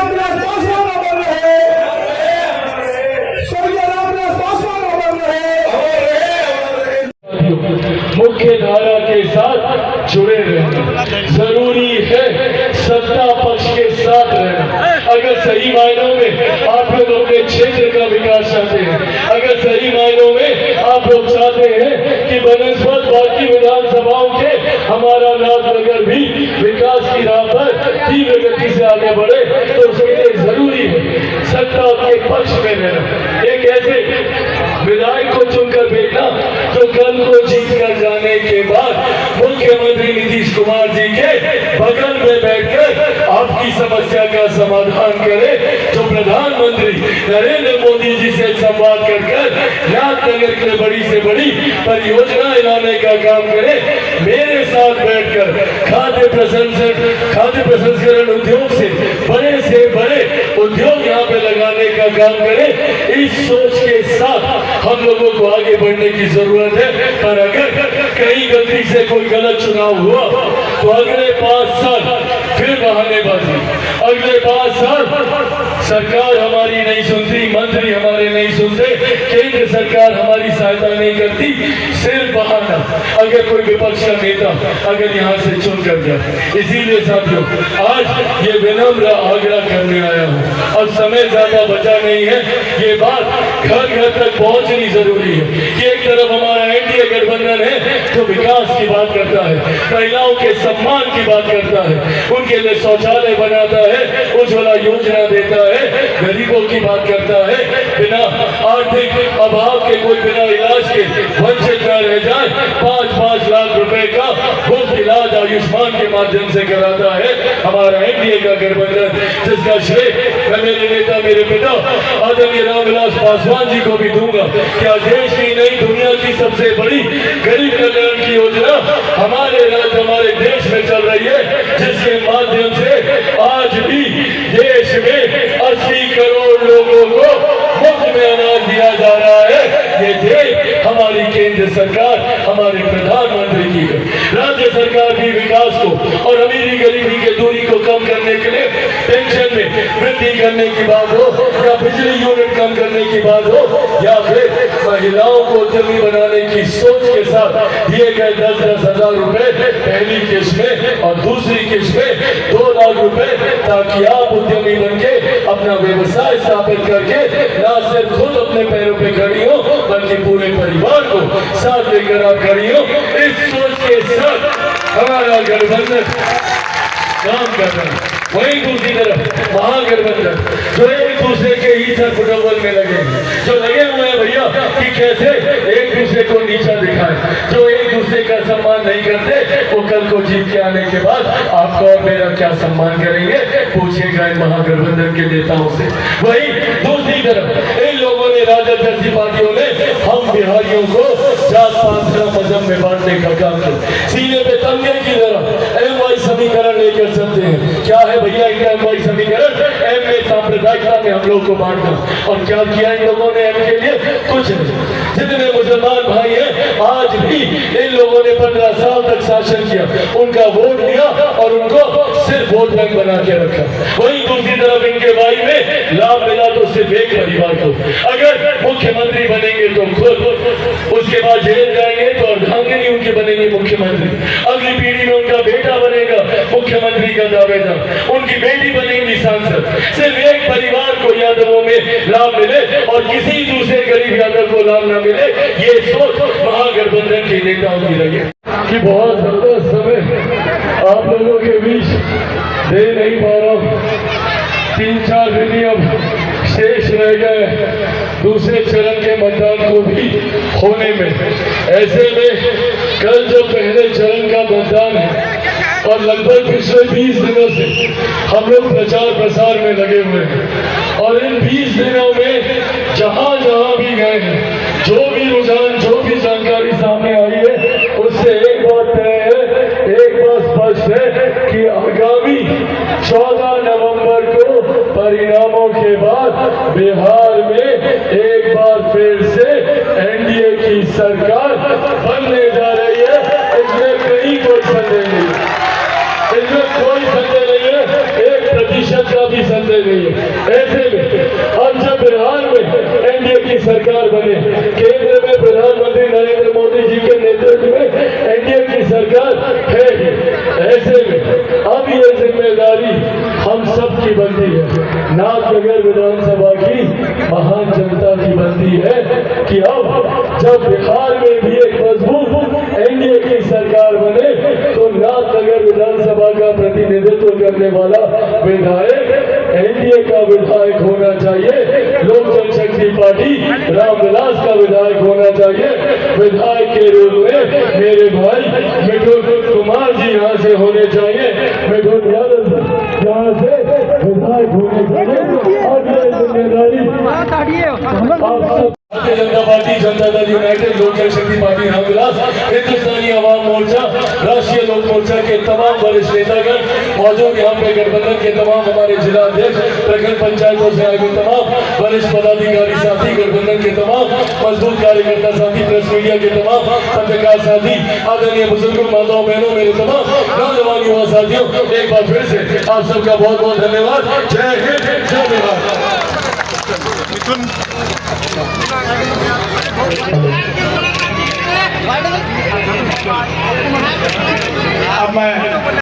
रामविलास पासवान अमर रहे, स्वर्गीय रामविलास पासवान अमर रहे। मुख्य धारा के साथ जुड़े रहना जरूरी है, सत्ता पक्ष के साथ रहना। अगर सही मायनों में आप लोग अपने क्षेत्र का विकास चाहते हैं, अगर सही मायनों में आप लोग चाहते हैं कि बनस्पत बाकी विधानसभाओं के हमारा राजनगर भी विकास की राह पर तीव्र गति से आगे बढ़े, तो उसके लिए जरूरी है सत्ता के पक्ष में रहना। एक ऐसे विधायक को चुनकर भेजना जो कल को जीत कर जाने के बाद मुख्यमंत्री नीतीश कुमार जी के बगल में बैठकर आपकी समस्या का समाधान करे, जो प्रधानमंत्री नरेंद्र मोदी जी से संवाद कर राजनगर के लिए बड़ी से बड़ी परियोजना लाने का काम करे, मेरे साथ बैठकर खाद्य प्रसंस्करण उद्योग से बड़े उद्योग यहाँ पे लगाने का काम करे। इस सोच के साथ हम लोगों को आगे बढ़ने की जरूरत है। पर अगर कहीं गलती से कोई गलत चुनाव हुआ तो अगले 5 साल फिर बहानेबाजी, अगले 5 साल सरकार हमारी नहीं सुनती, मंत्री हमारे नहीं सुनते, केंद्र सरकार हमारी सहायता नहीं करती, सिर्फ बहाना। अगर कोई विपक्ष का नेता अगर यहाँ से चुन कर जाए, इसीलिए साथियों आज ये विनम्र आग्रह करने आया हूँ। अब समय ज्यादा बचा नहीं है, ये बात घर घर तक पहुँचनी जरूरी है कि एक तरफ हमारा एनडीए गठबंधन है जो विकास की बात करता है, महिलाओं के सम्मान की बात करता है, उनके लिए शौचालय बनाता है, उज्ज्वला योजना देता है, गरीबों की बात करता है, बिना आर्थिक अभाव के कोई बिना इलाज के वंचित न रह जाए, 5-5 लाख रुपए का मुफ्त इलाज आयुष्मान के माध्यम से कराता है हमारा एनडीए का गठबंधन, जिसका श्रेय मैं मेरे नेता मेरे पिता आदरणीय रामविलास पासवान जी को भी दूंगा। क्या देश की नहीं दुनिया की सबसे बड़ी गरीब कल्याण की योजना हमारे राज्य हमारे देश में चल रही है, जिसके माध्यम से आज भी देश में 80 करोड़ लोगों को मुफ्त में अनाज दिया जा रहा है। ये देश हमारी केंद्र सरकार हमारे प्रधानमंत्री की है। राज्य सरकार भी विकास को और अमीरी गरीबी के दूरी को कम करने के लिए पेंशन में वृद्धि करने की बात हो या बिजली यूनिट कम करने की बात हो या फिर महिलाओं को उद्यमी बनाने की सोच के साथ दिए गए 10-10 हजार रुपए पहली किस्त में और दूसरी किस्त में 2 लाख रुपए, ताकि आप उद्यमी बन के अपना व्यवसाय स्थापित करके न सिर्फ खुद अपने पैरों पे खड़ी हो बल्कि पूरे परिवार को साथ लेकर आप खड़ी हो। इस सोच के साथ हमारा गठबंधन काम कर रहा है। वहीं दूसरी तरफ महागठबंधन जो एक दूसरे के ही सर फुटबॉल में लगे, जो लगे हुए हैं भैया कि कैसे एक दूसरे को नीचा दिखाए, जो एक दूसरे का सम्मान नहीं करते, वो कल को जीत के आने के बाद आपका और मेरा क्या सम्मान करेंगे, पूछेगा इन महागठबंधन के नेताओं से। वहीं दूसरी तरफ इन लोगों ने राजद जैसी पार्टियों ने हम बिहारियों को जात पात मजहब में बांटने का काम किया, सीने पे तमगे की तरह MY समीकरण लेकर चलते हैं। क्या है भैया इनका MY समीकरण? M में सांप्रदायिकता में हम लोग को बांटना। और क्या किया इन लोगों ने M के लिए? कुछ नहीं। जितने मुसलमान भाई हैं आज भी इन लोगों ने 15 साल तक शासन किया, उनका वोट लिया और उनको सिर्फ वोट बैंक बना के रखा। वहीं दूसरी तरफ इनके भाई में लाभ मिला तो सिर्फ एक परिवार को, अगर मुख्यमंत्री बनेंगे तो खुद, उसके बाद जेल जाएंगे तो अर्धांगिनी उनकी बनेंगी मुख्यमंत्री, अगली पीढ़ी में उनका बेटा बनेगा मुख्यमंत्री का दावेदार, उनकी बेटी बनेगी सांसद। सिर्फ एक परिवार को यादवों में लाभ मिले और किसी दूसरे गरीब यादव को लाभ न मिले, ये सोच महागठबंधन के नेताओं की लगे कि बहुत ज्यादा समय आप लोगों के बीच दे नहीं पा रहा हूं। 3-4 दिन ही अब शेष रह गए दूसरे चरण के मतदान को भी होने में। ऐसे में कल जो पहले चरण का मतदान है और लगभग पिछले 20 दिनों से हम लोग प्रचार प्रसार में लगे हुए हैं और इन 20 दिनों में जहां जहां भी गए हैं, जो भी रुझान जो भी जानकारी सामने आई है, उससे एक बात तय है, एक बात स्पष्ट है कि आगामी 14 नवंबर को परिणामों के बाद बिहार में एक बार फिर से एनडीए की सरकार बनने जा रही है। इसमें कहीं कोई संदेह नहीं, इसमें कोई संदेह नहीं है, 1% का भी संदेह नहीं है। ऐसे में अब जब बिहार में एनडीए की सरकार बने, केंद्र में प्रधानमंत्री नरेंद्र मोदी जी के नेतृत्व में एनडीए की सरकार है, ऐसे में अब ये जिम्मेदारी हम सब की बनती है। नाथनगर विधानसभा की महान जनता की बनती है कि अब जब बिहार में भी एक मजबूत एनडीए की सरकार बने तो नाथनगर विधानसभा का प्रतिनिधित्व करने वाला विधायक एनडीए का विधायक होना चाहिए। लोक जनशक्ति पार्टी रामविलास का विधायक होना चाहिए। विधायक के रूप में मेरे भाई मिथुन कुमार जी यहाँ से होने चाहिए, मिथुन यादव यहाँ से विधायक होने चाहिए। और ये जिम्मेदारी आप सब भारतीय जनता पार्टी, जनता दल यूनाइटेड, लोक जनशक्ति पार्टी रामविलास, हिंदुस्तानी आवाम मोर्चा, राष्ट्रीय लोक मोर्चा के तमाम वरिष्ठ नेतागण मौजूद यहाँ पे, गठबंधन के तमाम हमारे जिला अध्यक्ष, प्रखंड पंचायतों से आए हुए तमाम वरिष्ठ पदाधिकारी साथी, गठबंधन के तमाम मजबूत कार्यकर्ता साथी, प्रेस मीडिया के तमाम पत्रकार साथी, आदरणीय बुजुर्गों, माताओं बहनों, मेरे तमाम नौजवान युवा साथियों, एक बार फिर से आप सबका बहुत बहुत धन्यवाद। जय हिंद, जय बिहार। अब मैं